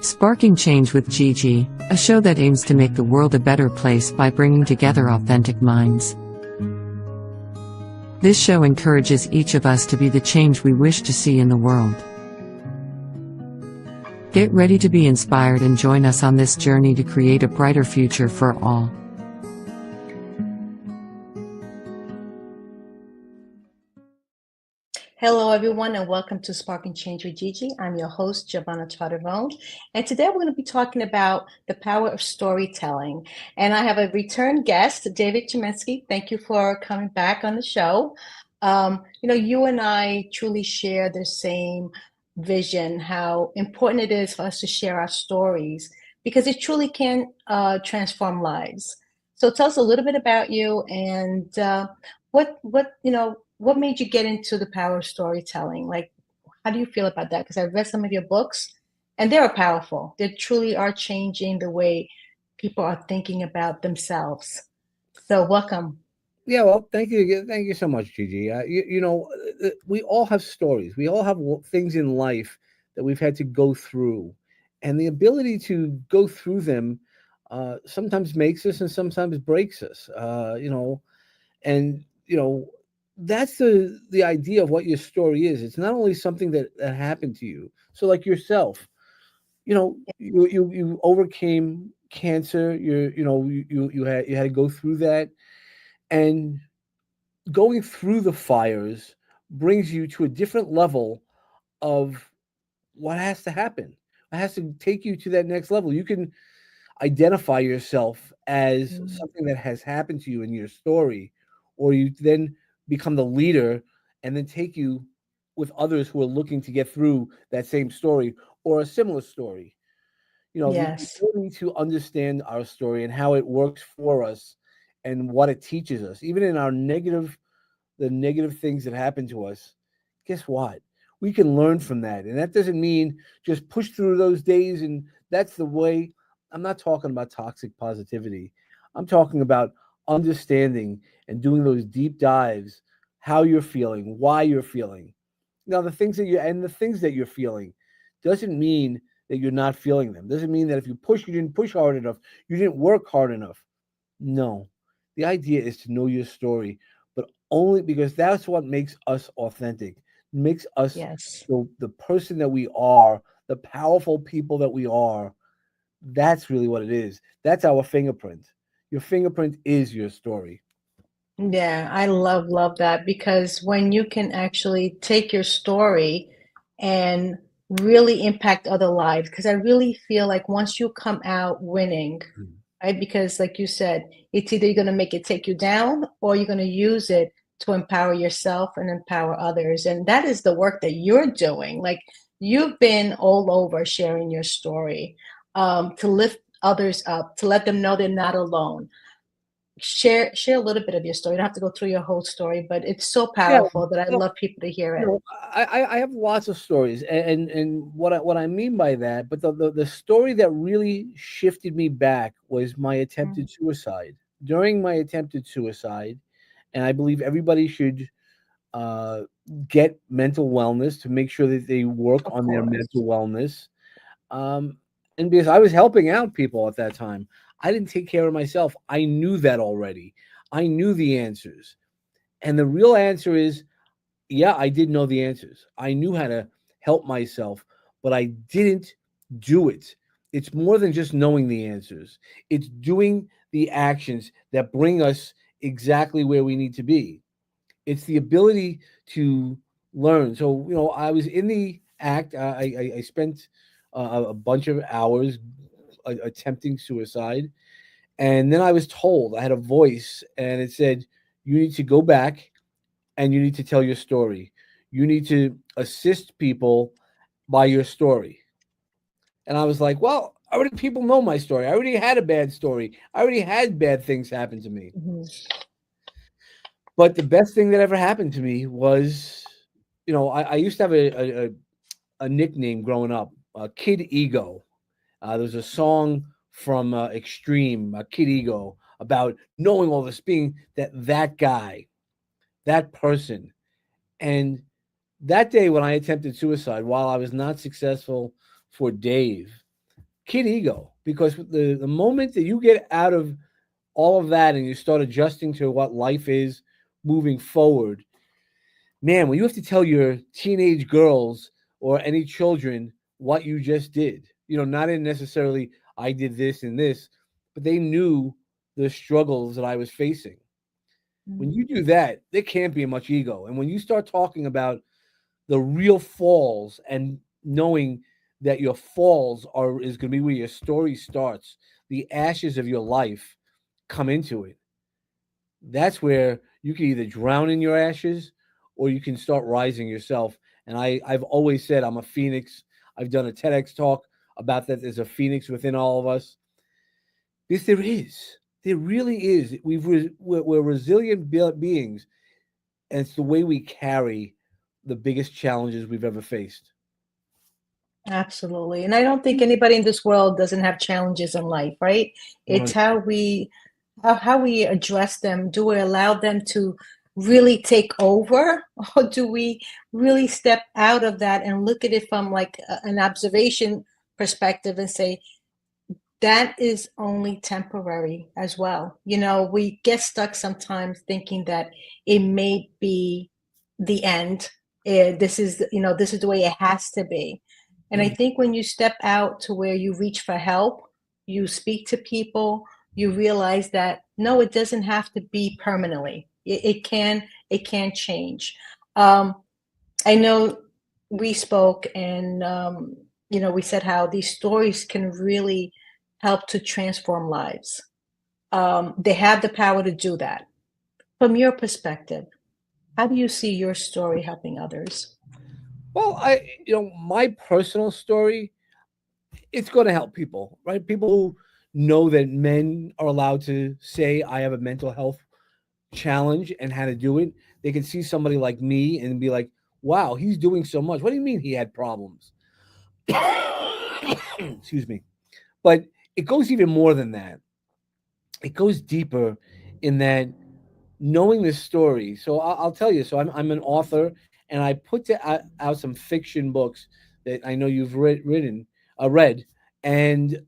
Sparking Change with Gigi, a show that aims to make the world a better place by bringing together authentic minds. This show encourages each of us to be the change we wish to see in the world. Get ready to be inspired and join us on this journey to create a brighter future for all. Hello, everyone, and welcome to Sparking Change with Gigi. I'm your host, Giovanna Tarderone, and today we're going to be talking about the power of storytelling. And I have a return guest, David Chemensky. Thank you for coming back on the show. You and I truly share the same vision, how important it is for us to share our stories, because it truly can transform lives. So tell us a little bit about you and what made you get into the power of storytelling? Like, how do you feel about that? Because I've read some of your books and they are powerful. They truly are changing the way people are thinking about themselves. So welcome. Yeah, well, thank you. Thank you so much, Gigi. We all have stories. We all have things in life that we've had to go through. And the ability to go through them sometimes makes us and sometimes breaks us, and, that's the idea of what your story is. It's not only something that happened to you. So like yourself, you overcame cancer. You had to go through that, and going through the fires brings you to a different level of what has to happen. It has to take you to that next level. You can identify yourself as something that has happened to you in your story, or you then become the leader and then take you with others who are looking to get through that same story or a similar story. The Yes. ability to understand our story and how it works for us and what it teaches us, even in the negative things that happen to us, guess what? We can learn from that. And that doesn't mean just push through those days and that's the way. I'm not talking about toxic positivity. I'm talking about understanding and doing those deep dives, how you're feeling, why you're feeling. Now, the things that you're feeling doesn't mean that you're not feeling them. Doesn't mean that if you didn't push hard enough, you didn't work hard enough. No. The idea is to know your story, but only because that's what makes us authentic, makes us Yes. the person that we are, the powerful people that we are. That's really what it is. That's our fingerprint. Your fingerprint is your story. Yeah, I love that because when you can actually take your story and really impact other lives, because I really feel like once you come out winning, right? Because like you said, it's either you're going to make it take you down or you're going to use it to empower yourself and empower others. And that is the work that you're doing. Like you've been all over sharing your story, to lift others up, to let them know they're not alone. Share a little bit of your story. You don't have to go through your whole story, but it's so Yeah, powerful that I well, love people to hear you it. know, I have lots of stories, and what I mean by that, but the story that really shifted me back was my attempted Mm. suicide. During my attempted suicide, and I believe everybody should uh, get mental wellness to make sure that they work Of on their course. mental wellness. Um, and because I was helping out people at that time, I didn't take care of myself. I knew that already. I knew the answers. And the real answer is, yeah, I did know the answers. I knew how to help myself, but I didn't do it. It's more than just knowing the answers. It's doing the actions that bring us exactly where we need to be. It's the ability to learn. So, I was in the act. I spent a bunch of hours attempting suicide. And then I was told, I had a voice, and it said, you need to go back and you need to tell your story. You need to assist people by your story. And I was like, well, already people know my story. I already had a bad story. I already had bad things happen to me. Mhm. But the best thing that ever happened to me was, I used to have a nickname growing up, Kid Ego. There was a song from Extreme, Kid Ego, about knowing all this, being that guy, that person. And that day when I attempted suicide, while I was not successful for Dave, kid ego, because the moment that you get out of all of that and you start adjusting to what life is moving forward, man, when you have to tell your teenage girls or any children what you just did, not in necessarily I did this and this, but they knew the struggles that I was facing. When Mm. you do that, there can't be much ego. And when you start talking about the real falls and knowing that your falls is going to be where your story starts, the ashes of your life come into it. That's where you can either drown in your ashes or you can start rising yourself. And I've always said I'm a phoenix. I've done a TEDx talk about that. There's a phoenix within all of us. Yes, there is. There really is. We're resilient beings, and it's the way we carry the biggest challenges we've ever faced. Absolutely. And I don't think anybody in this world doesn't have challenges in life, right? It's 100. how we address them. Do we allow them to really take over, or do we really step out of that and look at it from like an observation perspective and say, that is only temporary as well. We get stuck sometimes thinking that it may be the end. This is the way it has to be. And I think when you step out to where you reach for help, you speak to people, you realize that no, it doesn't have to be permanently. It can change. Um, I know we spoke and we said how these stories can really help to transform lives. They have the power to do that. From your perspective, how do you see your story helping others? Well, my personal story, it's going to help people, right? People who know that men are allowed to say, I have a mental health challenge and how to do it. They can see somebody like me and be like, wow, he's doing so much. What do you mean he had problems? Excuse me. But it goes even more than that. It goes deeper in that knowing this story. So I'll tell you. So I'm an author, and I put out some fiction books that I know you've read, and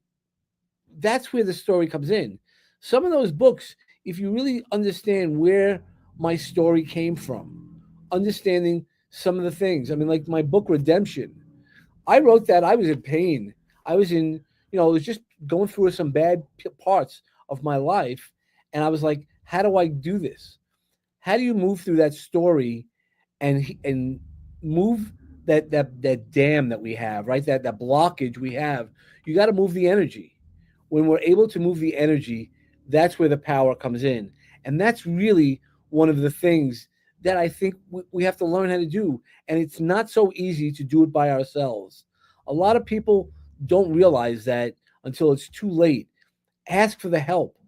that's where the story comes in. Some of those books, if you really understand where my story came from, understanding some of the things. I mean, like my book Redemption. I wrote that I was in pain. I was in, I was just going through some bad parts of my life, and I was like, how do I do this? How do you move through that story and move that dam that we have, right? That blockage we have. You got to move the energy. When we're able to move the energy, that's where the power comes in. And that's really one of the things that I think we have to learn how to do. And it's not so easy to do it by ourselves. A lot of people don't realize that until it's too late. Ask for the help.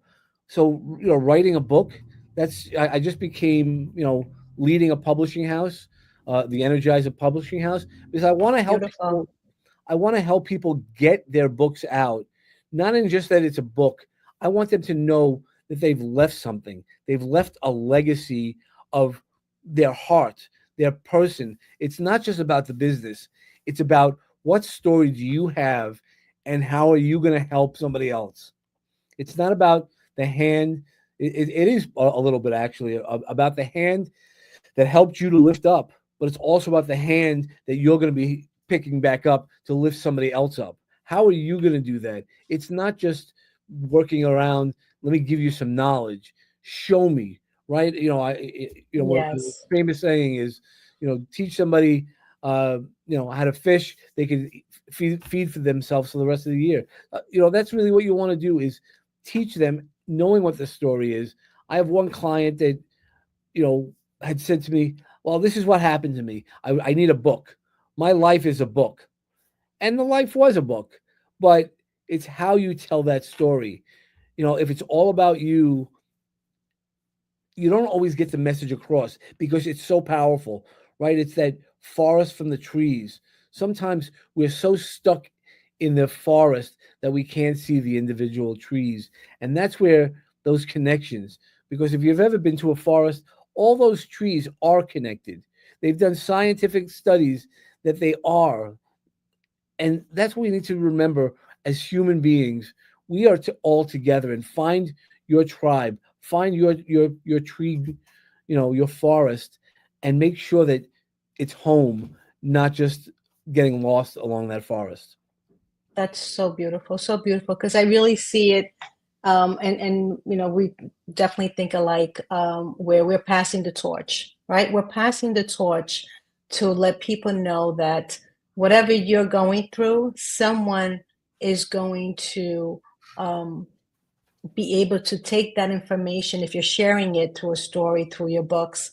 So, writing a book, I just became, leading a publishing house, the Energizer Publishing House, because I want to help Beautiful. people. I want to help people get their books out, not in just that it's a book. I want them to know that they've left something. They've left a legacy of their heart, their person. It's not just about the business. It's about what story do you have and how are you going to help somebody else? It's not about the hand. It is a little bit actually about the hand that helped you to lift up, but it's also about the hand that you're going to be picking back up to lift somebody else up. How are you going to do that? It's not just working around. Let me give you some knowledge. Show me, right? What the Yes. famous saying is, teach somebody, how to fish. They can feed for themselves for the rest of the year. That's really what you want to do is teach them, knowing what the story is. I have one client that had said to me, well, this is what happened to me. I need a book. My life is a book. And the life was a book, but it's how you tell that story. If it's all about you, you don't always get the message across because it's so powerful, right? It's that forest from the trees. Sometimes we're so stuck in the forest that we can't see the individual trees. And that's where those connections, because if you've ever been to a forest, all those trees are connected. They've done scientific studies that they are. And that's what we need to remember as human beings, we are to all together and find your tribe, find your tree, your forest, and make sure that it's home, not just getting lost along that forest. That's so beautiful, because I really see it, and we definitely think alike, where we're passing the torch, right? We're passing the torch to let people know that whatever you're going through, someone is going to um, be able to take that information, if you're sharing it through a story, through your books,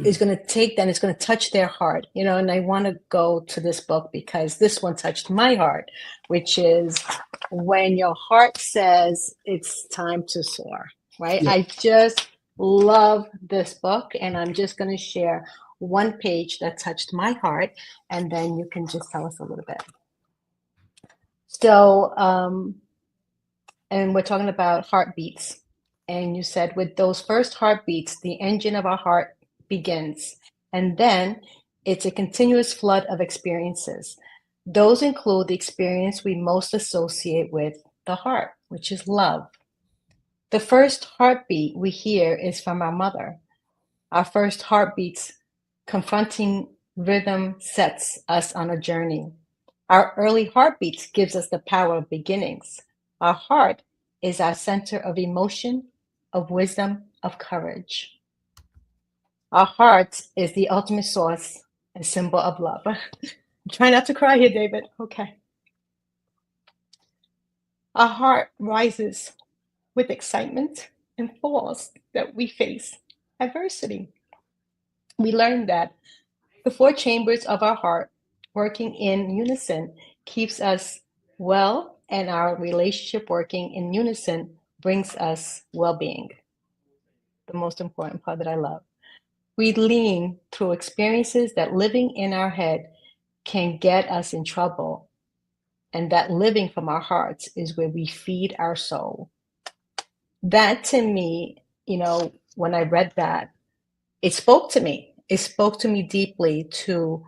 is going to take that and it's going to touch their heart, and I want to go to this book because this one touched my heart, which is When Your Heart Says It's Time to Soar, right? Yeah. I just love this book, and I'm just going to share one page that touched my heart, and then you can just tell us a little bit. So, and we're talking about heartbeats. And you said, with those first heartbeats, the engine of our heart begins. And then it's a continuous flood of experiences. Those include the experience we most associate with the heart, which is love. The first heartbeat we hear is from our mother. Our first heartbeats confronting rhythm sets us on a journey. Our early heartbeats gives us the power of beginnings. Our heart is our center of emotion, of wisdom, of courage. Our heart is the ultimate source and symbol of love. Try not to cry here, David. Okay. Our heart rises with excitement and falls that we face adversity. We learn that the four chambers of our heart working in unison keeps us well, and our relationship working in unison brings us well-being. The most important part that I love. We lean through experiences that living in our head can get us in trouble, and that living from our hearts is where we feed our soul. That to me, when I read that, it spoke to me. It spoke to me deeply to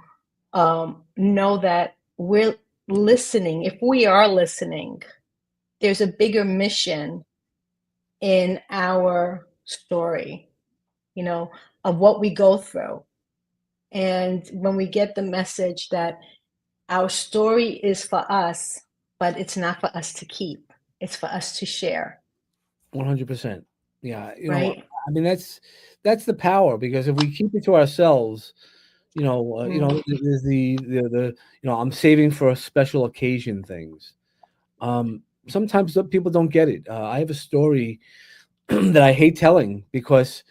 know that we're listening. If we are listening, there's a bigger mission in our story, of what we go through. And when we get the message that our story is for us, but it's not for us to keep, it's for us to share, 100%. Yeah, right? I mean that's the power, because if we keep it to ourselves, there's the I'm saving for a special occasion things. Sometimes people don't get it. I have a story that I hate telling because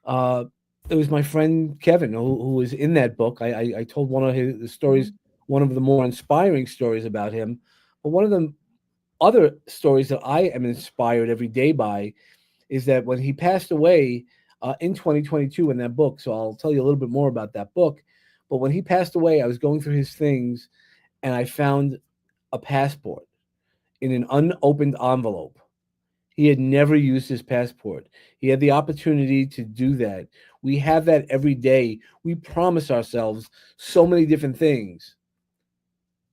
uh, it was my friend Kevin who was in that book. I told one of the stories, Mhm. one of the more inspiring stories about him, but one of the other stories that I am inspired every day by is that when he passed away in 2022 in that book. So I'll tell you a little bit more about that book. But when he passed away, I was going through his things and I found a passport in an unopened envelope. He had never used his passport. He had the opportunity to do that. We have that every day. We promise ourselves so many different things,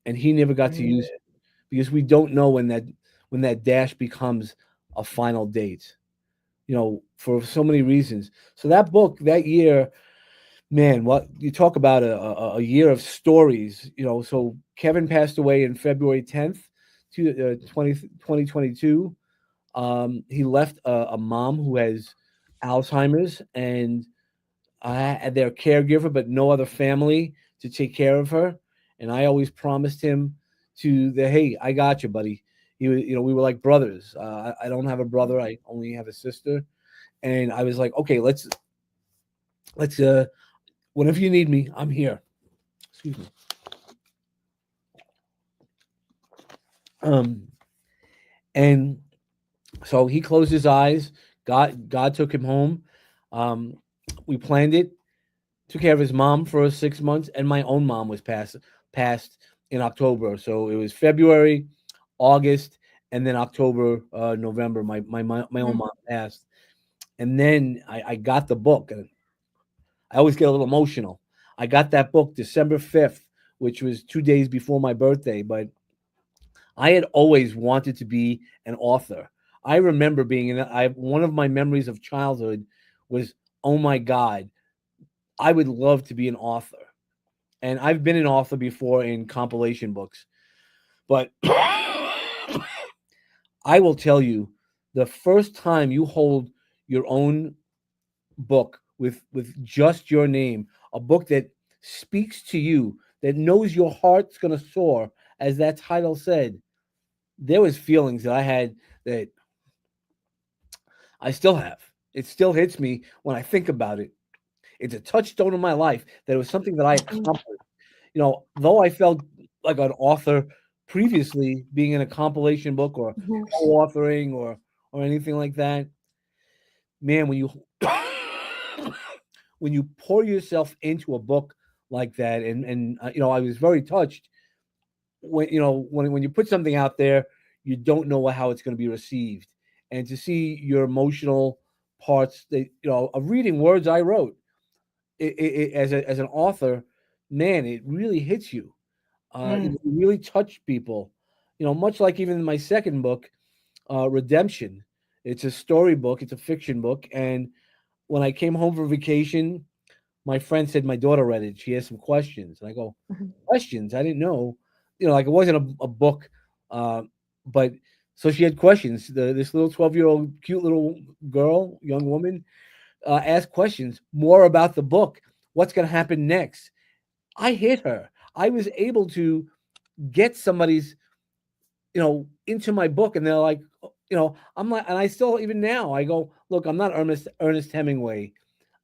and he never got to use Mhm. it because we don't know when that dash becomes a final date. For so many reasons. So that book that year, man, what you talk about a year of stories. So Kevin passed away in February 10th, 2022. He left a mom who has Alzheimer's and their caregiver, but no other family to take care of her. And I always promised him hey, I got you, buddy. We were like brothers. I don't have a brother. I only have a sister. And I was like, okay, let's whenever you need me, I'm here. Excuse me. Um, and so he closed his eyes. God took him home. Um, we planned it. Took care of his mom for 6 months, and my own mom was passed in October. So it was February, August, and then October, November. My own Mm. mom passed, and then I got the book, and I always get a little emotional. I got that book December 5th, which was 2 days before my birthday, but I had always wanted to be an author. I remember being one of my memories of childhood was, oh my God, I would love to be an author. And I've been an author before in compilation books. But I will tell you, the first time you hold your own book with just your name, a book that speaks to you, that knows your heart's going to soar, as that title said, there was feelings that I had that I still have. It still hits me when I think about it. It's a touchstone in my life that it was something that I accomplished. Though I felt like an author previously, being in a compilation book or co-authoring or anything like that, man, when you when you pour yourself into a book like that, and I was very touched when when you put something out there, you don't know how it's going to be received, and to see your emotional parts that of reading words I wrote, as an author, man, it really hits you. It really touched people. Much like even in my second book, Redemption. It's a storybook. It's a fiction book. And when I came home for vacation, my friend said my daughter read it. She has some questions. And I go, questions? I didn't know. Like it wasn't a book. But so she had questions. This little 12-year-old cute little girl, young woman, asked questions more about the book. What's going to happen next? I hit her. I was able to get somebody's, into my book, and they're like, I'm like, and I still, even now, I go, look, I'm not Ernest Hemingway.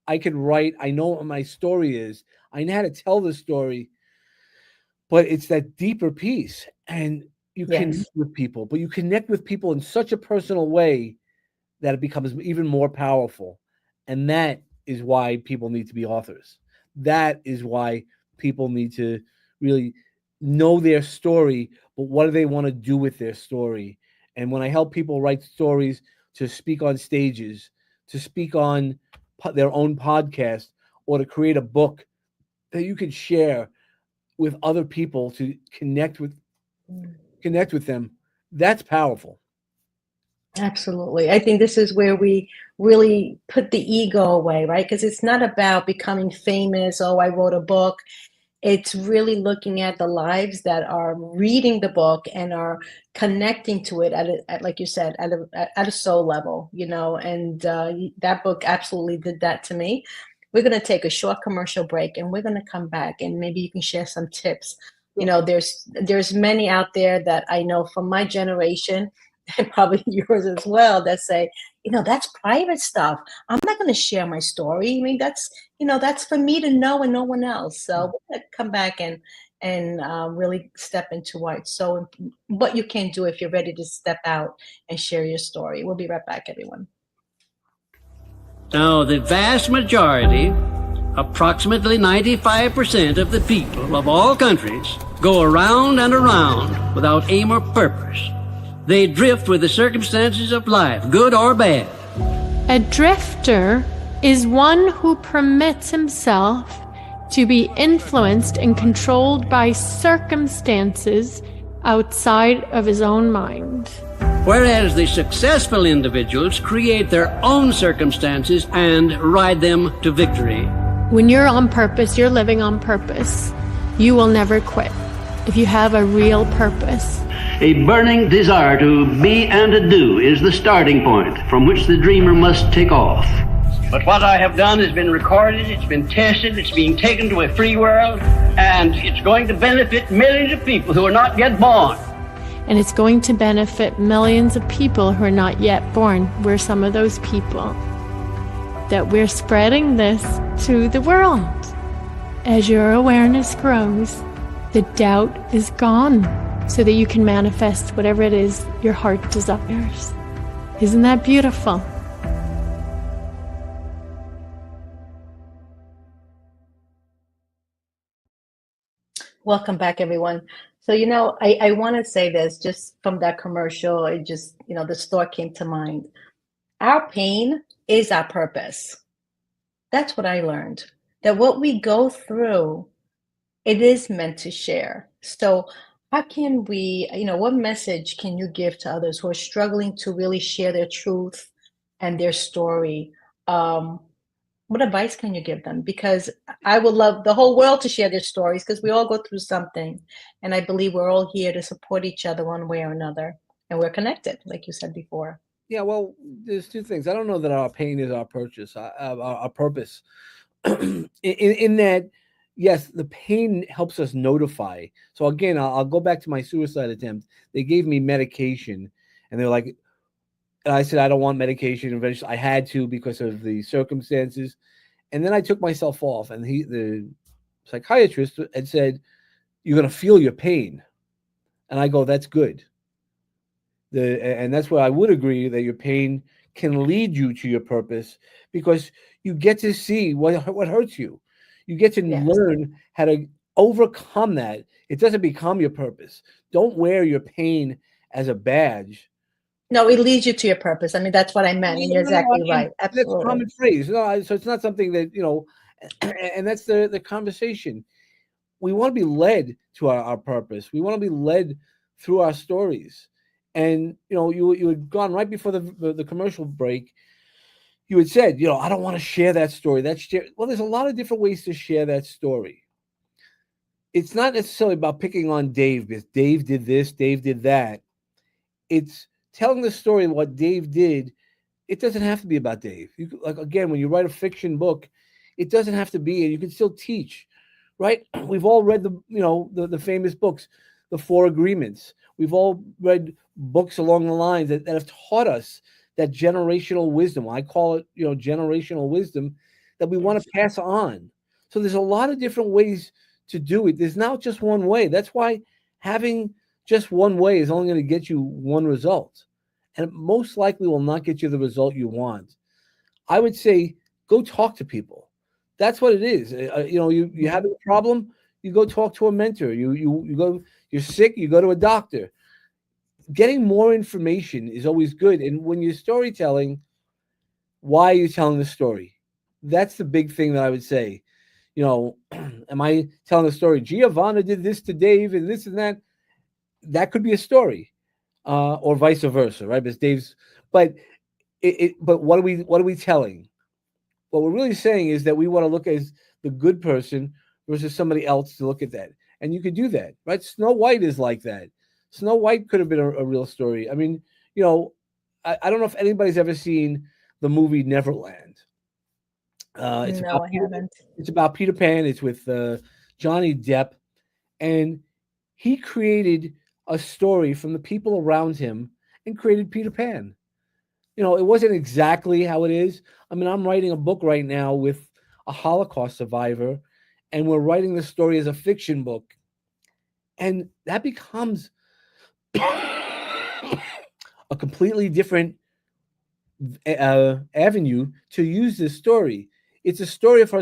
I can write. I know what my story is. I know how to tell the story, but it's that deeper piece, and you connect with people, but you connect with people in such a personal way that it becomes even more powerful. And that is why people need to be authors. That is why people need to really know their story, but what do they want to do with their story? And when I help people write stories to speak on stages, to speak on their own podcast, or to create a book that you could share with other people to connect with them, that's powerful. Absolutely. I think this is where we really put the ego away, right? Because it's not about becoming famous. Oh, I wrote a book. It's really looking at the lives that are reading the book and are connecting to it at like you said, at a soul level, and that book absolutely did that to me. We're going to take a short commercial break, and we're going to come back, and maybe you can share some tips. There's many out there that I know from my generation, and probably yours as well, that say, that's private stuff. I'm not going to share my story. I mean, that's for me to know and no one else. So we're going to come back and really step into what you can do if you're ready to step out and share your story. We'll be right back, everyone. Now, the vast majority, approximately 95% of the people of all countries, go around and around without aim or purpose. They drift with the circumstances of life, good or bad. A drifter is one who permits himself to be influenced and controlled by circumstances outside of his own mind. Whereas the successful individuals create their own circumstances and ride them to victory. When you're on purpose, you're living on purpose. You will never quit if you have a real purpose. A burning desire to be and to do is the starting point from which the dreamer must take off. But what I have done has been recorded, it's been tested, it's being taken to a free world, and it's going to benefit millions of people who are not yet born. And it's going to benefit millions of people who are not yet born. We're some of those people that we're spreading this to the world. As your awareness grows, the doubt is gone, so that you can manifest whatever it is your heart desires. Isn't that beautiful? Welcome back, everyone. So, I want to say this just from that commercial. It just, the thought came to mind. Our pain is our purpose. That's what I learned. That what we go through, it is meant to share. So How can we, what message can you give to others who are struggling to really share their truth and their story? Um, what advice can you give them? Because I would love the whole world to share their stories because we all go through something. And I believe we're all here to support each other one way or another. And we're connected, like you said before. Yeah, well, there's two things. I don't know that our pain is our purchase, our purpose. in that, yes, the pain helps us notify. So again, I'll go back to my suicide attempt. They gave me medication, and they're like, and I said I don't want medication. Eventually, I had to because of the circumstances, and then I took myself off. And the psychiatrist, had said, "You're going to feel your pain," and I go, "That's good." And that's where I would agree that your pain can lead you to your purpose because you get to see what hurts you. You get to Yes. learn how to overcome that. It doesn't become your purpose. Don't wear your pain as a badge. No, it leads you to your purpose. I mean, that's what I meant. And you're exactly And right. that's a Absolutely. common phrase. No, so it's not something that, and that's the conversation. We want to be led to our purpose. We want to be led through our stories. And you had gone right before the commercial break. You had said, I don't want to share that story. Well, there's a lot of different ways to share that story. It's not necessarily about picking on Dave because Dave did this, Dave did that. It's telling the story of what Dave did. It doesn't have to be about Dave. Like again, when you write a fiction book, it doesn't have to be, and you can still teach, right? We've all read the famous books, the Four Agreements. We've all read books along the lines that have taught us that generational wisdom. I call it, generational wisdom that we want Yes. to pass on. So there's a lot of different ways to do it. There's not just one way. That's why having just one way is only going to get you one result. And it most likely will not get you the result you want. I would say go talk to people. That's what it is. You have a problem, you go talk to a mentor. You're sick, you go to a doctor. Getting more information is always good. And when you're storytelling, why are you telling the story? That's the big thing that I would say. Am I telling a story? Giovanna did this to Dave and this and that. That could be a story, or vice versa, right? Because Dave's, but but what are we telling? What we're really saying is that we want to look as the good person versus somebody else to look at that, and you could do that, right? Snow White is like that. Snow White could have been a real story. I mean, I don't know if anybody's ever seen the movie Neverland. It's No, about I haven't. Peter Pan. It's with Johnny Depp, and he created a story from the people around him and created Peter Pan. It wasn't exactly how it is. I mean, I'm writing a book right now with a Holocaust survivor, and we're writing the story as a fiction book, and that becomes a completely different avenue to use this story. It's a story of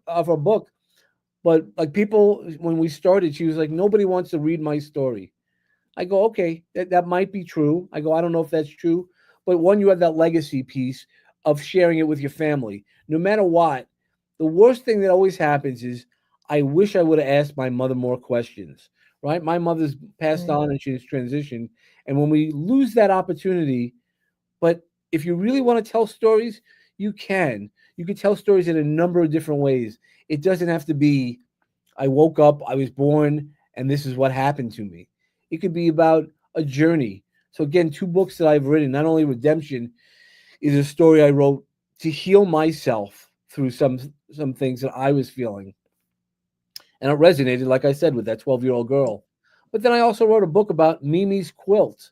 our book, but like people, when we started, she was like, nobody wants to read my story. I go, okay, that might be true. I go, I don't know if that's true, but one, you have that legacy piece of sharing it with your family. No matter what, the worst thing that always happens is I wish I would have asked my mother more questions. Right, my mother's passed Mm. on and she's transitioned, and when we lose that opportunity, but if you really want to tell stories, you can. You can tell stories in a number of different ways. It doesn't have to be, I woke up, I was born, and this is what happened to me. It could be about a journey. So again, two books that I've written, not only Redemption is a story I wrote to heal myself through some things that I was feeling. And it resonated, like I said, with that 12-year-old girl. But then I also wrote a book about Mimi's quilt.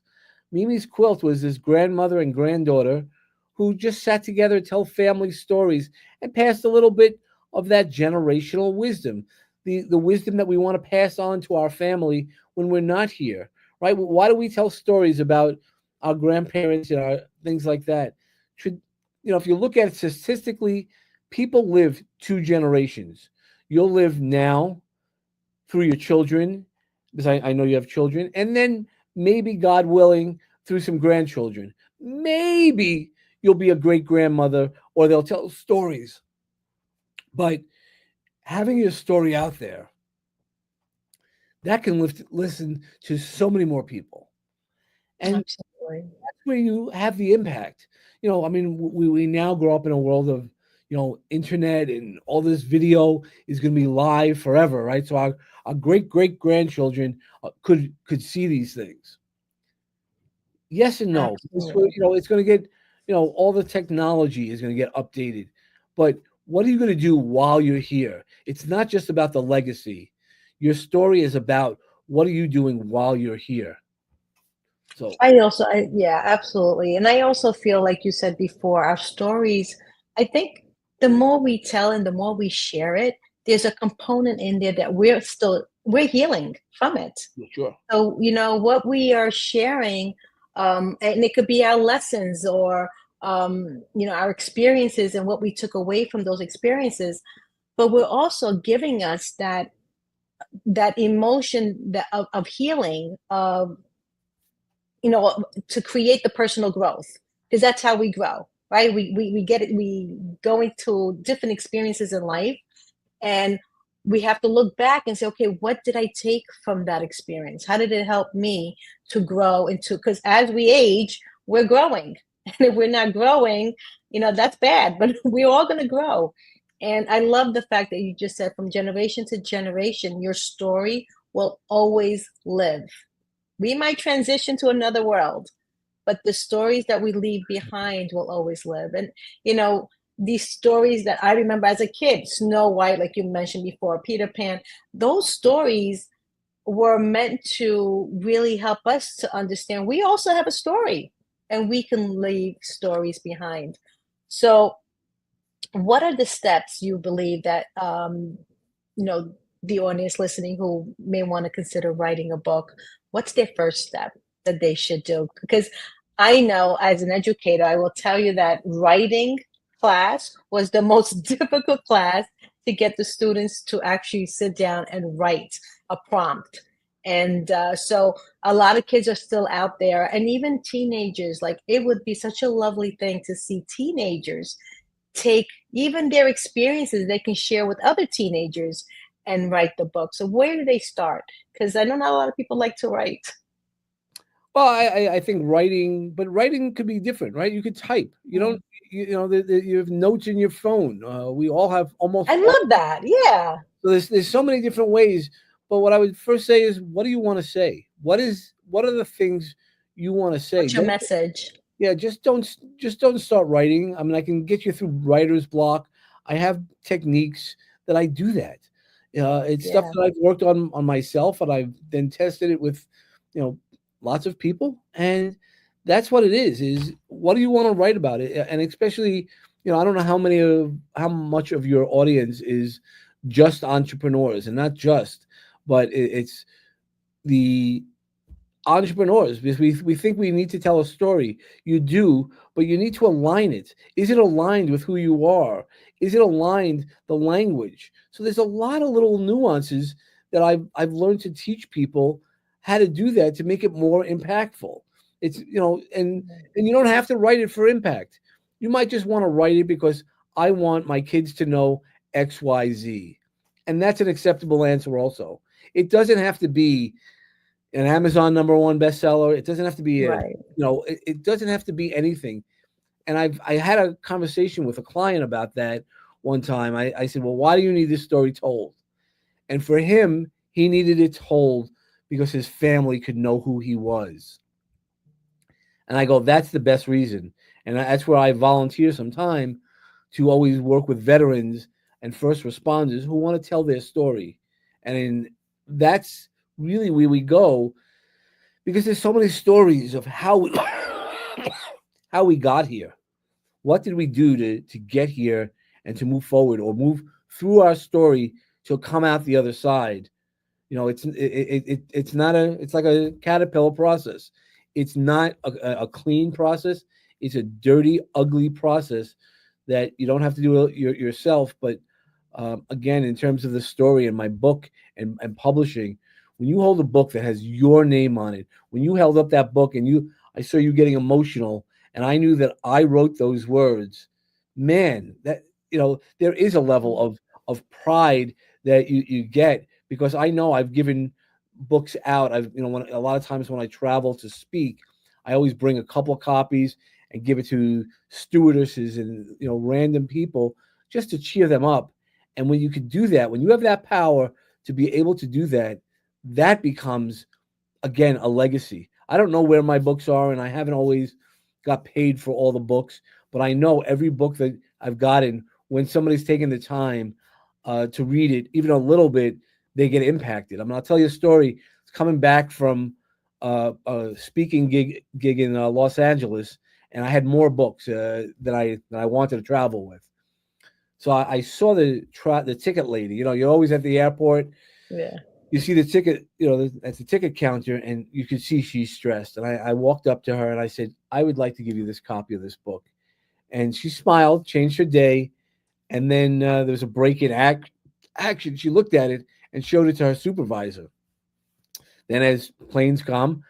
Mimi's quilt was this grandmother and granddaughter who just sat together to tell family stories and passed a little bit of that generational wisdom, the wisdom that we want to pass on to our family when we're not here, right? Why do we tell stories about our grandparents and our things like that? If you look at it statistically, people live two generations. You'll live now through your children, because I know you have children, and then maybe, God willing, through some grandchildren. Maybe you'll be a great grandmother or they'll tell stories. But having your story out there, that can listen to so many more people. And Absolutely. that's where you have the impact. I mean, we now grow up in a world of, internet, and all this video is going to be live forever, right? So our great grandchildren could see these things. Yes and no. Absolutely. It's going to get, all the technology is going to get updated. But what are you going to do while you're here? It's not just about the legacy. Your story is about what are you doing while you're here. So Yeah, absolutely. And I also feel like you said before, our stories, I think the more we tell and the more we share it, there's a component in there that we're healing from it. sure. So, what we are sharing, and it could be our lessons or, our experiences and what we took away from those experiences, but we're also giving us that emotion of healing, to create the personal growth, because that's how we grow, right? We get it. We go into different experiences in life, and we have to look back and say, okay, what did I take from that experience? How did it help me to grow into, because as we age, we're growing. And if we're not growing, that's bad, but we're all going to grow. And I love the fact that you just said from generation to generation, your story will always live. We might transition to another world, but the stories that we leave behind will always live. And, these stories that I remember as a kid, Snow White, like you mentioned before, Peter Pan, those stories were meant to really help us to understand we also have a story and we can leave stories behind. So, what are the steps you believe that, the audience listening who may want to consider writing a book, what's their first step that they should do? Because I know as an educator, I will tell you that writing class was the most difficult class to get the students to actually sit down and write a prompt. And so a lot of kids are still out there, and even teenagers, like it would be such a lovely thing to see teenagers take even their experiences they can share with other teenagers and write the book. So where do they start? Because I know not a lot of people like to write. Well, I think writing could be different, right? You could type. You don't, you have notes in your phone. We all have almost. I love that. Yeah. So there's so many different ways. But what I would first say is, what do you want to say? What are the things you want to say? What's your message? Yeah, just don't start writing. I mean, I can get you through writer's block. I have techniques that I do that. It's stuff that I've worked on myself, and I've then tested it with, lots of people, and that's what it is. Is what do you want to write about it? And especially, I don't know how much of your audience is just entrepreneurs, and not just, but it's the entrepreneurs, because we think we need to tell a story. You do, but you need to align it. Is it aligned with who you are? Is it aligned the language? So there's a lot of little nuances that I've learned to teach people how to do that to make it more impactful. It's and you don't have to write it for impact. You might just want to write it because I want my kids to know XYZ. And that's an acceptable answer also. It doesn't have to be an Amazon #1 bestseller. It doesn't have to be it doesn't have to be anything. And I had a conversation with a client about that one time. I said, well, why do you need this story told? And for him, he needed it told because his family could know who he was. And I go, that's the best reason. And that's where I volunteer some time to always work with veterans and first responders who want to tell their story. And that's really where we go, because there's so many stories of how we got here. What did we do to get here and to move forward, or move through our story to come out the other side? It's like a caterpillar process. It's not a clean process. It's a dirty, ugly process that you don't have to do yourself. But again, in terms of the story in my book and publishing, when you hold a book that has your name on it, when you held up that book and I saw you getting emotional, and I knew that I wrote those words, man, that there is a level of pride that you get, because I know I've given books out, a lot of times when I travel to speak, I always bring a couple of copies and give it to stewardesses and random people just to cheer them up. And when you could do that, when you have that power to be able to do that, that becomes, again, a legacy. I don't know where my books are, and I haven't always got paid for all the books, but I know every book that I've gotten, when somebody's taken the time to read it, even a little bit, they get impacted. I mean, I'll tell you a story. It's coming back from a speaking gig in Los Angeles, and I had more books than I wanted to travel with. So I saw the ticket lady. You're always at the airport. Yeah. You see the ticket, at the ticket counter, and you can see she's stressed. And I walked up to her and I said, I would like to give you this copy of this book. And she smiled, changed her day. And then there was a break in action. She looked at it and showed it to her supervisor. Then as planes come,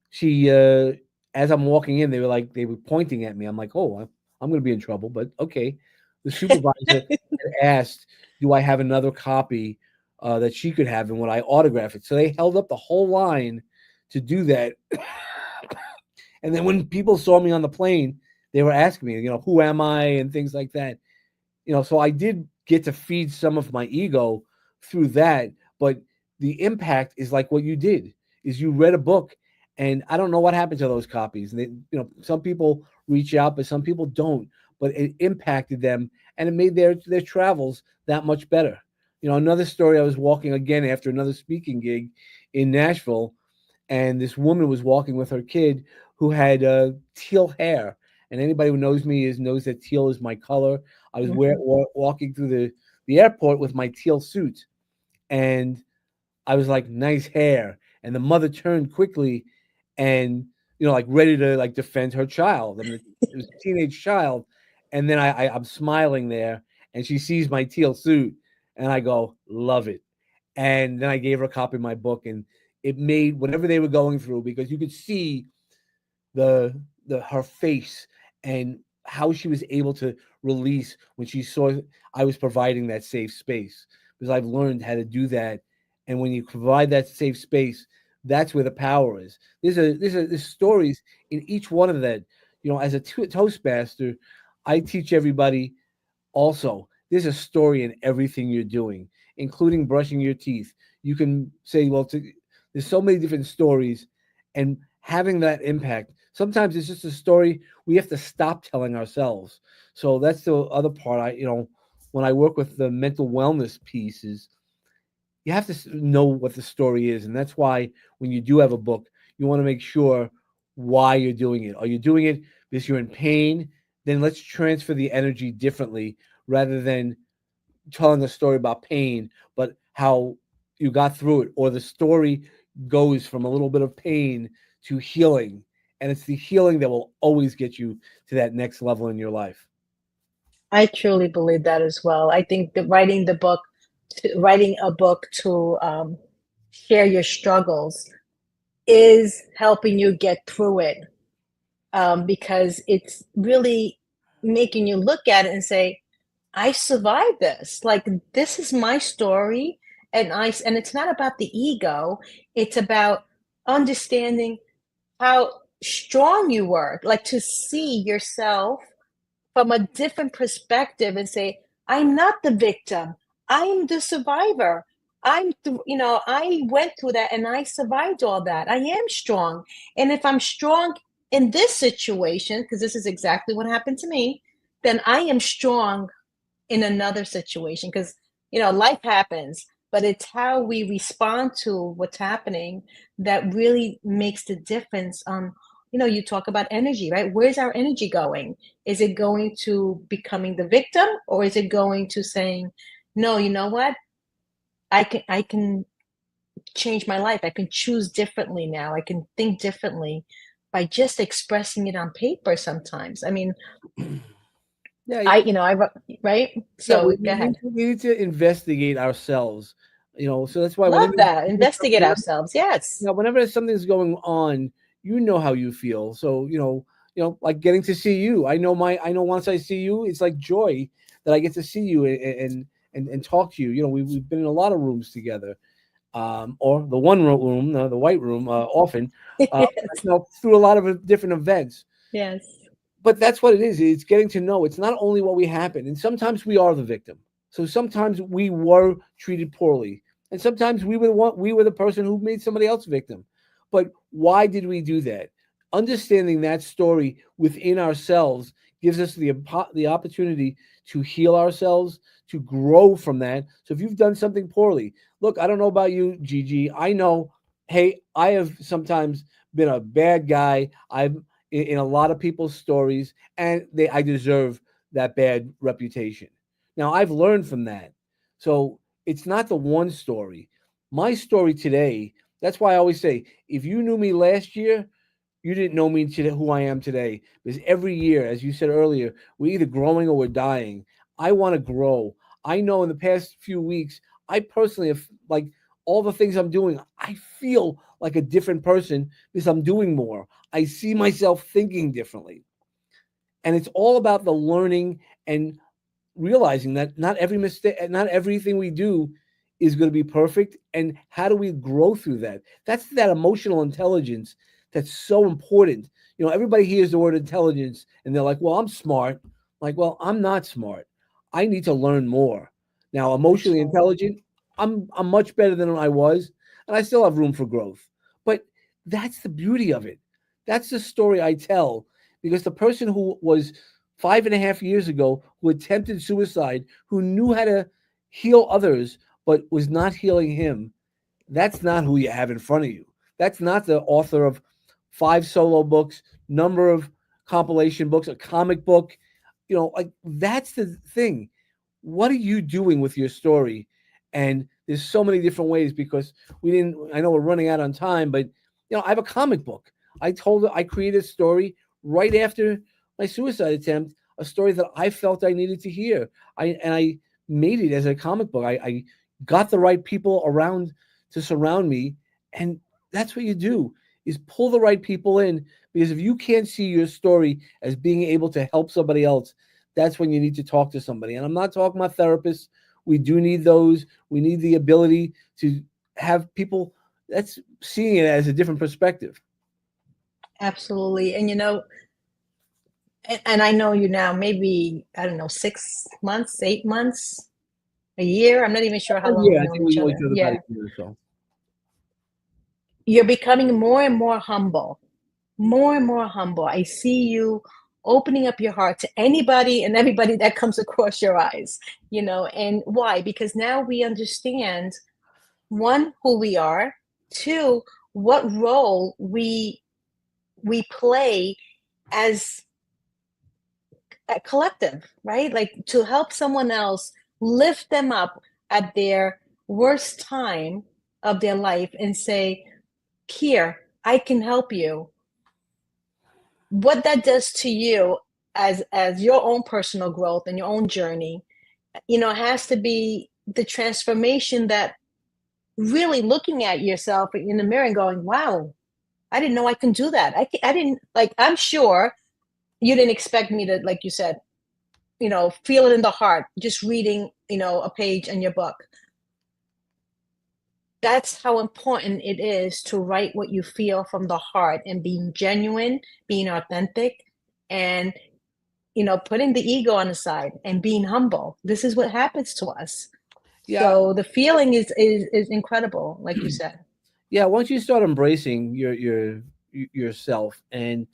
she, as I'm walking in, they were pointing at me. I'm like, oh, I'm going to be in trouble, but okay. The supervisor had asked, do I have another copy that she could have, and would I autograph it? So they held up the whole line to do that. And then when people saw me on the plane, they were asking me, who am I and things like that. So I did get to feed some of my ego through that, but the impact is like what you did, is you read a book, and I don't know what happened to those copies. And they, some people reach out, but some people don't, but it impacted them, and it made their travels that much better. Another story, I was walking again after another speaking gig in Nashville, and this woman was walking with her kid who had teal hair. And anybody who knows me knows that teal is my color. I was walking through the airport with my teal suit, and I was like, nice hair. And the mother turned quickly and, ready to defend her child. I mean, it was a teenage child. And then I'm smiling there, and she sees my teal suit, and I go, love it. And then I gave her a copy of my book, and it made whatever they were going through, because you could see her face and how she was able to release when she saw I was providing that safe space, because I've learned how to do that. And when you provide that safe space, that's where the power is. There's stories in each one of that. As a Toastmaster, I teach everybody also, there's a story in everything you're doing, including brushing your teeth. You can say, well, there's so many different stories, and having that impact. Sometimes it's just a story we have to stop telling ourselves. So that's the other part. When I work with the mental wellness pieces, you have to know what the story is. And that's why when you do have a book, you want to make sure why you're doing it. Are you doing it because you're in pain? Then let's transfer the energy differently, rather than telling a story about pain, but how you got through it. Or the story goes from a little bit of pain to healing. And it's the healing that will always get you to that next level in your life. I truly believe that as well. I think that writing a book to share your struggles is helping you get through it, because it's really making you look at it and say, I survived this. Like, this is my story. And it's not about the ego. It's about understanding how strong you were, like to see yourself from a different perspective and say, I'm not the victim. I'm the survivor. I went through that and I survived all that. I am strong. And if I'm strong in this situation, because this is exactly what happened to me, then I am strong in another situation, because life happens, but it's how we respond to what's happening that really makes the difference. You talk about energy, right? Where's our energy going? Is it going to becoming the victim, or is it going to saying, no, you know what, I can change my life, I can choose differently now, I can think differently by just expressing it on paper sometimes. I mean, Yeah, right? yeah, So go ahead. we need to investigate ourselves. So that's why Love that. Investigate ourselves. Yes. Whenever something's going on, how you feel. So like getting to see you. I know once I see you, it's like joy that I get to see you and talk to you. We've been in a lot of rooms together, or the one room, the white room, often, Yes. through a lot of different events. Yes. But that's what it is. It's getting to know. It's not only what we happen, and sometimes we are the victim. So sometimes we were treated poorly, and sometimes we were the person who made somebody else victim. But why did we do that? Understanding that story within ourselves gives us the opportunity to heal ourselves, to grow from that. So if you've done something poorly, look, I don't know about you, Gigi. I know, hey, I have sometimes been a bad guy. I've in a lot of people's stories, and I deserve that bad reputation. Now I've learned from that. So it's not the one story. My story today, that's why I always say, if you knew me last year, you didn't know me today, who I am today. Because every year, as you said earlier, we're either growing or we're dying. I want to grow. I know in the past few weeks, I personally have, like, all the things I'm doing, I feel like a different person because I'm doing more. I see myself thinking differently. And it's all about the learning and realizing that not every mistake, not everything we do is going to be perfect. And how do we grow through that? That's that emotional intelligence that's so important. Everybody hears the word intelligence and they're like, well, I'm smart. Like, well, I'm not smart. I need to learn more. Now, That's emotionally right. intelligent, I'm much better than I was, and I still have room for growth. But that's the beauty of it. That's the story I tell, because the person who was 5.5 years ago, who attempted suicide, who knew how to heal others, but was not healing him, that's not who you have in front of you. That's not the author of 5 solo books, number of compilation books, a comic book. Like, that's the thing. What are you doing with your story? And there's so many different ways, because I know we're running out on time, but I have a comic book. I created a story right after my suicide attempt, a story that I felt I needed to hear. I made it as a comic book. I got the right people around to surround me, and that's what you do, is pull the right people in, because if you can't see your story as being able to help somebody else, that's when you need to talk to somebody. And I'm not talking about therapists. We do need those. We need the ability to have people that's seeing it as a different perspective. Absolutely. And I know you now, maybe, I don't know, 6 months, 8 months, a year. I'm not even sure how long Yeah, we've I known think we each know other. each other about Yeah. a year or so. You're becoming more and more humble, more and more humble. I see you opening up your heart to anybody and everybody that comes across your eyes, and why? Because now we understand, one, who we are, two, what role we play as a collective, right? Like, to help someone else, lift them up at their worst time of their life and say, here, I can help you. What that does to you as your own personal growth and your own journey, has to be the transformation that, really looking at yourself in the mirror and going, wow, I didn't know I can do that. I didn't, like, I'm sure you didn't expect me to, like you said, feel it in the heart, just reading, a page in your book. That's how important it is to write what you feel from the heart, and being genuine, being authentic, and, putting the ego on the side and being humble. This is what happens to us. Yeah, So the feeling is incredible, like you said. yeah. Once you start embracing yourself, and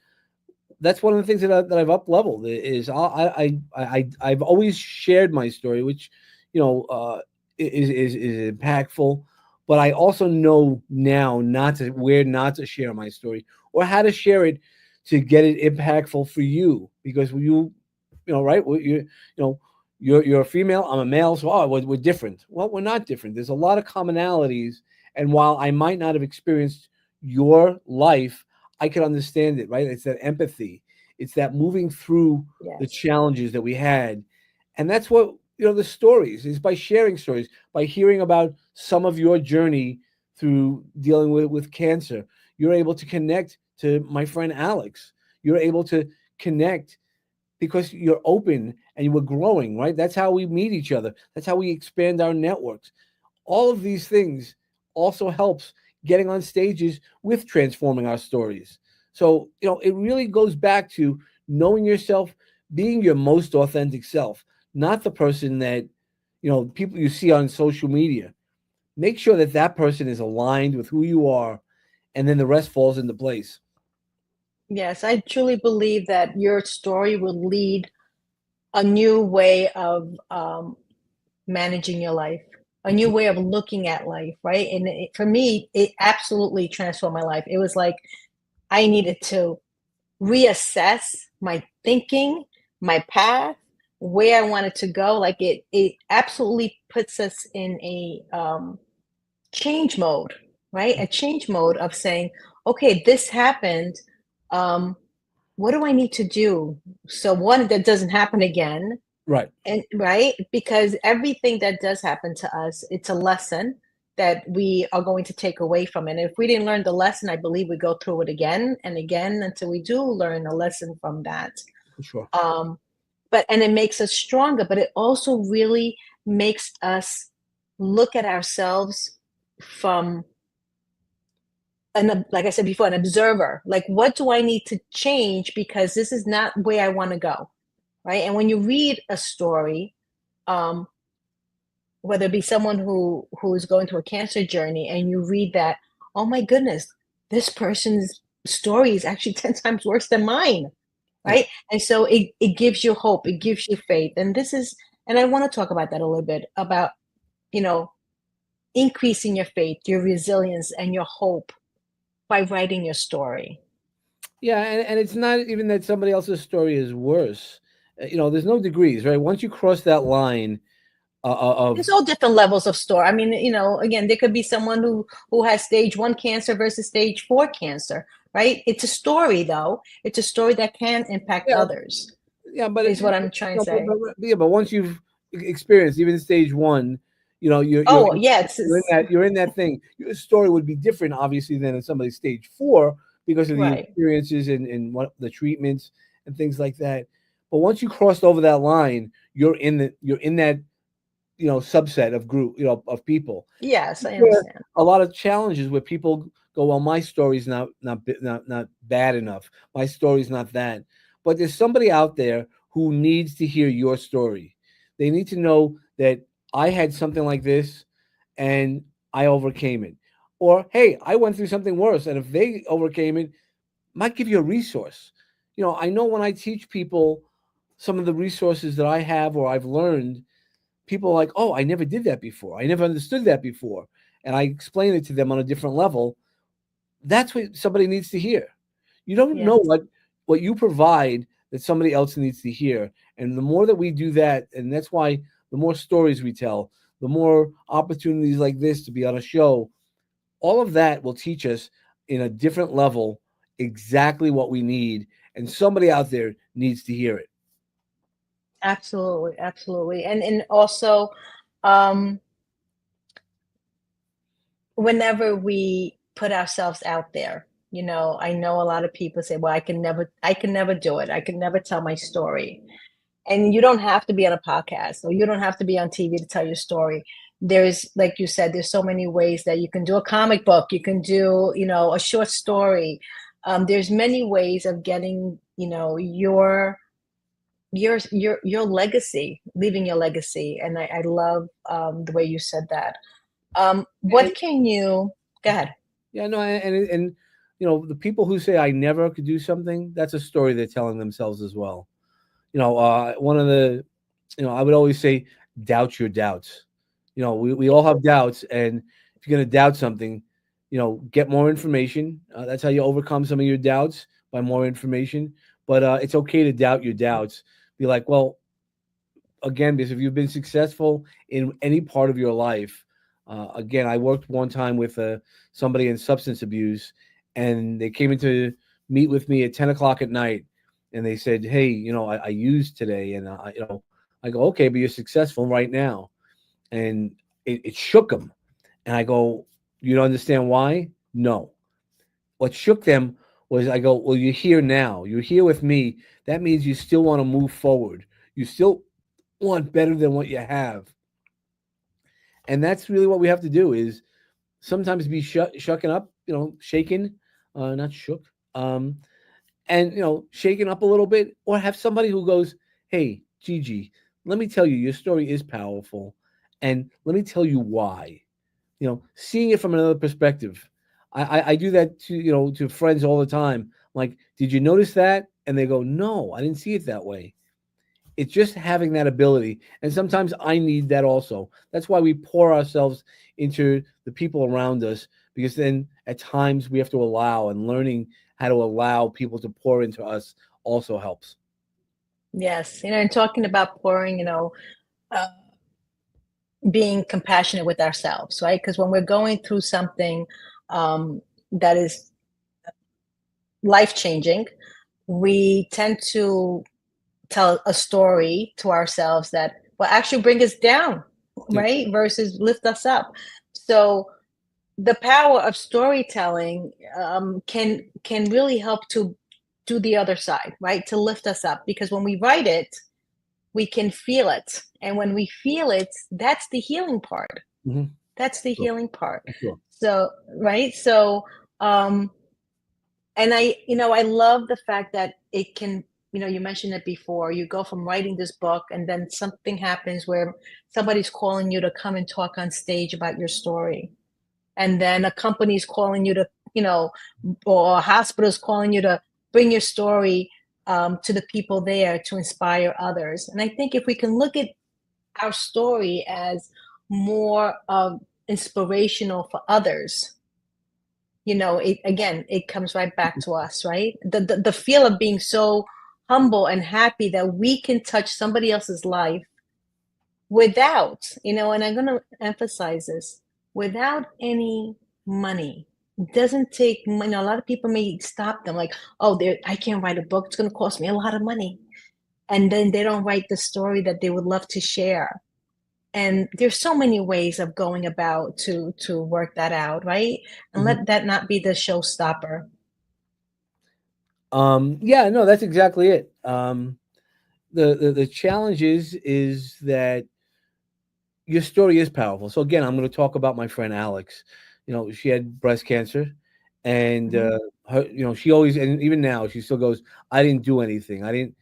that's one of the things that I've up leveled, is I've always shared my story, which is impactful, but I also know now not to share my story, or how to share it to get it impactful for you, because right, you're a female, I'm a male, so we're different. Well, we're not different. There's a lot of commonalities, and while I might not have experienced your life, I can understand it, right? It's that empathy. It's that moving through the Yes. challenges that we had. And that's what, the stories is, by sharing stories, by hearing about some of your journey through dealing with cancer. You're able to connect to my friend Alex. You're able to connect because you're open and you were growing, right? That's how we meet each other. That's how we expand our networks. All of these things also helps getting on stages with transforming our stories. So, it really goes back to knowing yourself, being your most authentic self, not the person that, people you see on social media. Make sure that that person is aligned with who you are, and then the rest falls into place. Yes, I truly believe that your story will lead a new way of managing your life, a new way of looking at life, right? And for me, it absolutely transformed my life. It was like I needed to reassess my thinking, my path, where I wanted to go. Like it absolutely puts us in a change mode, right? A change mode of saying, okay, this happened. Um, what do I need to do? So one, that doesn't happen again. Right. And right, because everything that does happen to us, it's a lesson that we are going to take away from it. And if we didn't learn the lesson, I believe we go through it again and again until we do learn a lesson from that. For sure. And it makes us stronger, but it also really makes us look at ourselves from like I said before, an observer. Like, what do I need to change because this is not where I want to go, right? And when you read a story, whether it be someone who is going through a cancer journey, and you read that, oh my goodness, this person's story is actually 10 times worse than mine, right? And so it gives you hope, it gives you faith. And and I want to talk about that a little bit about, increasing your faith, your resilience, and your hope by writing your story. Yeah, and it's not even that somebody else's story is worse. There's no degrees, right? Once you cross that line of There's all different levels of story. I mean, again, there could be someone who has stage 1 cancer versus stage 4 cancer, right? It's a story, though. It's a story that can impact others. Yeah, but is what I'm trying to say. But once you've experienced even stage 1, you're you're in that thing. Your story would be different, obviously, than in somebody's stage 4 because of the Right. experiences and what the treatments and things like that. But once you crossed over that line, you're in that subset of group, of people. Yes, I There are understand. a lot of challenges where people go, well, my story's not bad enough. My story's not that. But there's somebody out there who needs to hear your story. They need to know that I had something like this and I overcame it. Or, hey, I went through something worse. And if they overcame it, might give you a resource. I know when I teach people some of the resources that I have or I've learned, people are like, oh, I never did that before. I never understood that before. And I explain it to them on a different level. That's what somebody needs to hear. You don't know what you provide that somebody else needs to hear. And the more that we do that, and that's why the more stories we tell, the more opportunities like this to be on a show, all of that will teach us in a different level exactly what we need. And somebody out there needs to hear it. Absolutely, absolutely. And also, um, whenever we put ourselves out there, I know a lot of people say, well, I can never do it. I can never tell my story. And you don't have to be on a podcast, or you don't have to be on TV to tell your story. There's, like you said, there's so many ways that you can do a comic book, you can do, a short story. There's many ways of getting, your legacy, leaving your legacy. And I love the way you said that. What can you go ahead? Yeah, no, and the people who say I never could do something, that's a story they're telling themselves as well. One of the, I would always say, doubt your doubts. We all have doubts, and if you're going to doubt something, get more information. That's how you overcome some of your doubts, by more information. But it's okay to doubt your doubts. Be like, well, again, because if you've been successful in any part of your life, again, I worked one time with somebody in substance abuse, and they came in to meet with me at 10 o'clock at night, and they said, hey, I used today, and I go, okay, but you're successful right now. And it shook them. And I go, you don't understand why? No. What shook them was, I go, well, you're here now. You're here with me. That means you still want to move forward. You still want better than what you have. And that's really what we have to do, is sometimes be shucking up, shaken, not shook, and shaken up a little bit, or have somebody who goes, "Hey, Gigi, let me tell you, your story is powerful, and let me tell you why." Seeing it from another perspective. I do that to friends all the time. Like, did you notice that? And they go, "No, I didn't see it that way." It's just having that ability, and sometimes I need that also. That's why we pour ourselves into the people around us, because then at times we have to allow, and learning how to allow people to pour into us also helps. Yes, and talking about pouring, uh, being compassionate with ourselves, right? Because when we're going through something that is life changing, we tend to tell a story to ourselves that will actually bring us down, Yep. right? Versus lift us up. So the power of storytelling can really help to do the other side, right? To lift us up, because when we write it, we can feel it, and when we feel it, that's the healing part. Mm-hmm. That's the Sure. healing part. Sure. So right, so and I love the fact that it can, you mentioned it before, you go from writing this book and then something happens where somebody's calling you to come and talk on stage about your story, and then a company's calling you to, or a hospital's calling you to bring your story to the people there to inspire others. And I think if we can look at our story as more inspirational for others, it comes right back to us, right? The feel of being so humble and happy that we can touch somebody else's life without, and I'm going to emphasize this, without any money. It doesn't take money. A lot of people may stop them like, oh, I can't write a book. It's going to cost me a lot of money. And then they don't write the story that they would love to share. And there's so many ways of going about to work that out, right? And let that not be the showstopper. Yeah, no, that's exactly it. The challenge is that your story is powerful. So again, I'm going to talk about my friend Alex. She had breast cancer, and her, she always, and even now, she still goes, "I didn't do anything. I didn't."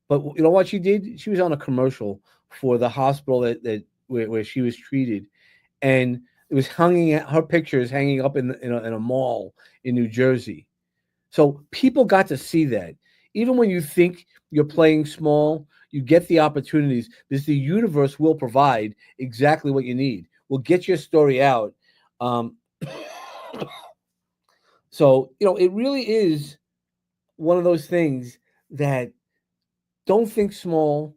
But you know what she did? She was on a commercial for the hospital where she was treated, and it was her picture is hanging up in a mall in New Jersey. So people got to see that. Even when you think you're playing small, you get the opportunities, because the universe will provide exactly what you need. Will get your story out. Um, so it really is one of those things that, don't think small.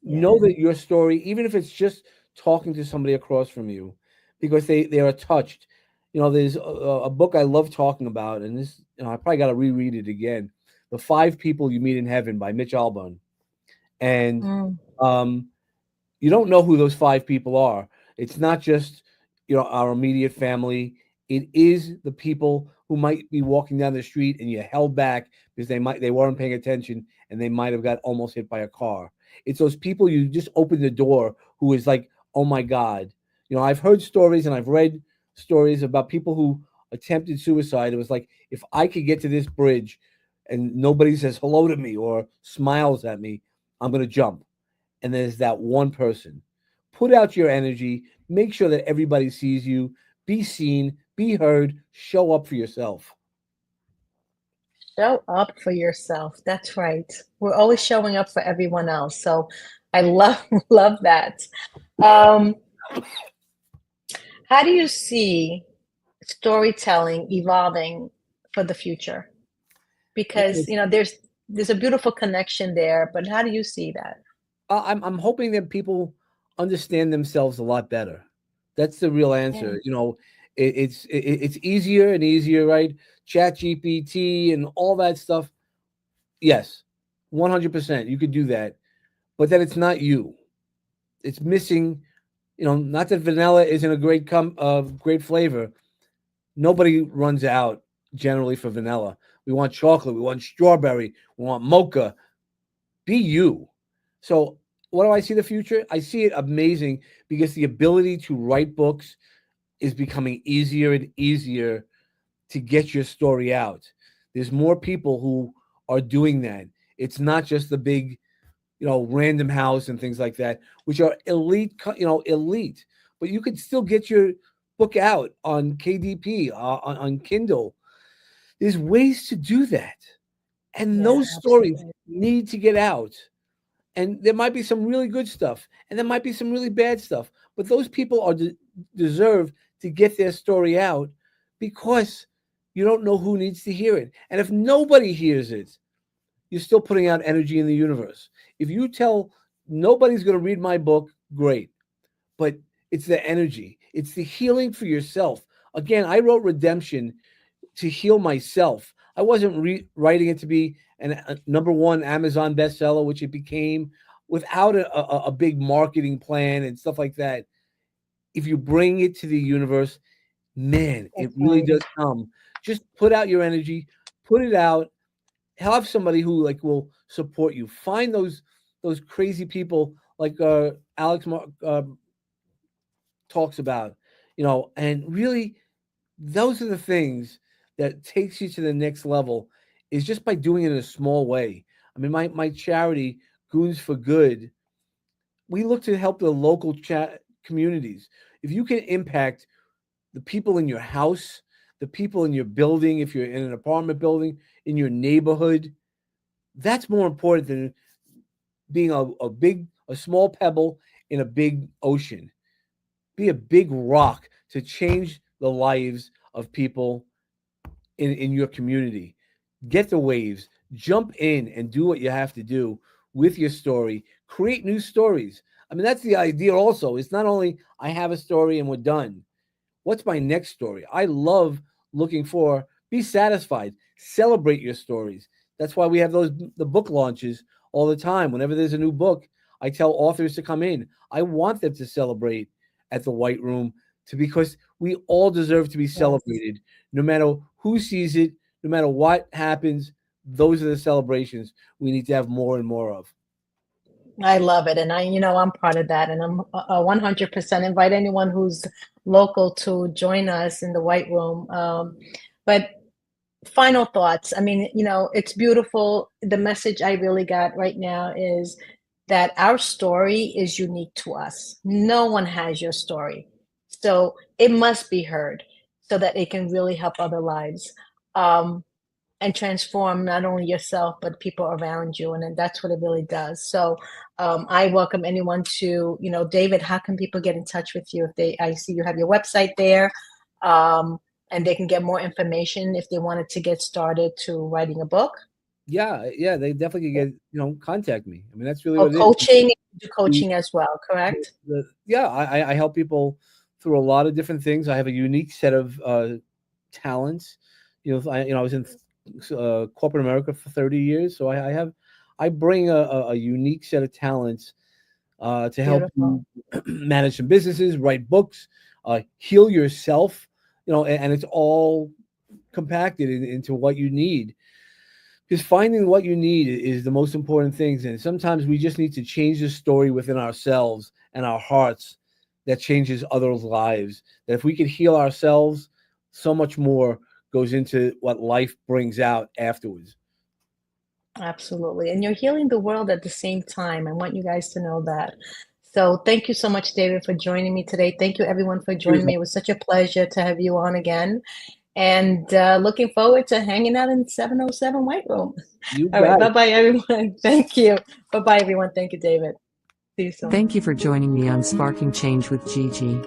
Know that your story, even if it's just talking to somebody across from you, because they are touched. There's a book I love talking about, and this, I probably got to reread it again. The 5 People You Meet in Heaven by Mitch Albom. And you don't know who those 5 people are. It's not just our immediate family. It is the people who might be walking down the street and you held back because they weren't paying attention, and they might have got almost hit by a car. It's those people you just open the door, who is like, oh my God. I've heard stories and I've read stories about people who attempted suicide. It was like, if I could get to this bridge and nobody says hello to me or smiles at me, I'm going to jump. And there's that one person. Put out your energy. Make sure that everybody sees you. Be seen, be heard, show up for yourself. Show up for yourself. That's right. We're always showing up for everyone else. So I love that. How do you see storytelling evolving for the future? Because there's a beautiful connection there, but how do you see that? I'm hoping that people understand themselves a lot better. That's the real answer. It's easier and easier, right? Chat GPT and all that stuff. Yes, 100%. You could do that, but then it's not you. It's missing. Not that vanilla isn't a great flavor. Nobody runs out generally for vanilla. We want chocolate. We want strawberry. We want mocha. Be you. So what do I see the future? I see it amazing, because the ability to write books, is becoming easier and easier to get your story out. There's more people who are doing that. It's not just the big, Random House and things like that, which are elite. But you could still get your book out on KDP, on Kindle. There's ways to do that. And Yeah, those stories absolutely. need to get out. And there might be some really good stuff, and there might be some really bad stuff. But those people are deserve to get their story out, because you don't know who needs to hear it. And if nobody hears it, you're still putting out energy in the universe. If you tell nobody's going to read my book, great. But it's the energy. It's the healing for yourself. Again, I wrote Redemption to heal myself. I wasn't writing it to be a #1 Amazon bestseller, which it became, without a big marketing plan and stuff like that. If you bring it to the universe, man, it really does come. Just put out your energy, put it out, have somebody who will support you. Find those crazy people like Alex talks about, and really, those are the things that takes you to the next level, is just by doing it in a small way. I mean, my charity, Goons for Good, we look to help the local communities. If you can impact the people in your house, the people in your building, if you're in an apartment building, in your neighborhood, that's more important than being a small pebble in a big ocean. Be a big rock to change the lives of people in your community. Get the waves, jump in and do what you have to do with your story. Create new stories. I mean, that's the idea also. It's not only I have a story and we're done. What's my next story? I love looking for, be satisfied, celebrate your stories. That's why we have the book launches all the time. Whenever there's a new book, I tell authors to come in. I want them to celebrate at the White Room, because we all deserve to be celebrated, no matter who sees it, no matter what happens. Those are the celebrations we need to have more and more of. I love it. And I'm part of that. And I'm 100% invite anyone who's local to join us in the White Room. But final thoughts. I mean, it's beautiful. The message I really got right now is that our story is unique to us. No one has your story. So it must be heard so that it can really help other lives. And transform not only yourself, but people around you. And that's what it really does. So I welcome anyone to, David, how can people get in touch with you? I see you have your website there, and they can get more information if they wanted to get started to writing a book. Yeah, they definitely can get, contact me. I mean, that's really what coaching, it is. Do coaching as well, correct? I help people through a lot of different things. I have a unique set of talents. I was in corporate America for 30 years. So I bring a unique set of talents to help you manage some businesses, write books, heal yourself, and it's all compacted into what you need. Because finding what you need is the most important things. And sometimes we just need to change the story within ourselves and our hearts that changes others' lives. That if we could heal ourselves, so much more goes into what life brings out afterwards. Absolutely. And you're healing the world at the same time. I want you guys to know that. So thank you so much, David, for joining me today. Thank you, everyone, for joining me. It was such a pleasure to have you on again. And looking forward to hanging out in 707 White Room. All right. Bye-bye, everyone. Thank you. Bye-bye, everyone. Thank you, David. See you soon. Thank you for joining me on Sparking Change with Gigi.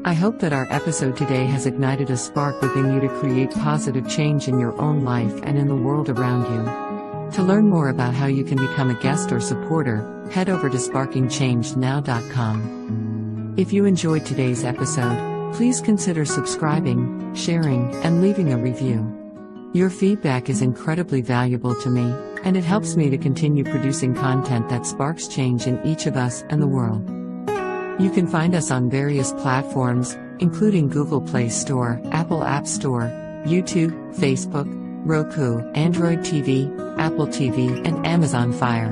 I hope that our episode today has ignited a spark within you to create positive change in your own life and in the world around you. To learn more about how you can become a guest or supporter, head over to sparkingchange.now.com. If you enjoyed today's episode, please consider subscribing, sharing, and leaving a review. Your feedback is incredibly valuable to me, and it helps me to continue producing content that sparks change in each of us and the world. You can find us on various platforms, including Google Play Store, Apple App Store, YouTube, Facebook, Roku, Android TV, Apple TV, and Amazon Fire.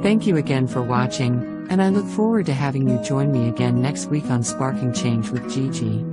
Thank you again for watching. And I look forward to having you join me again next week on Sparking Change with Gigi.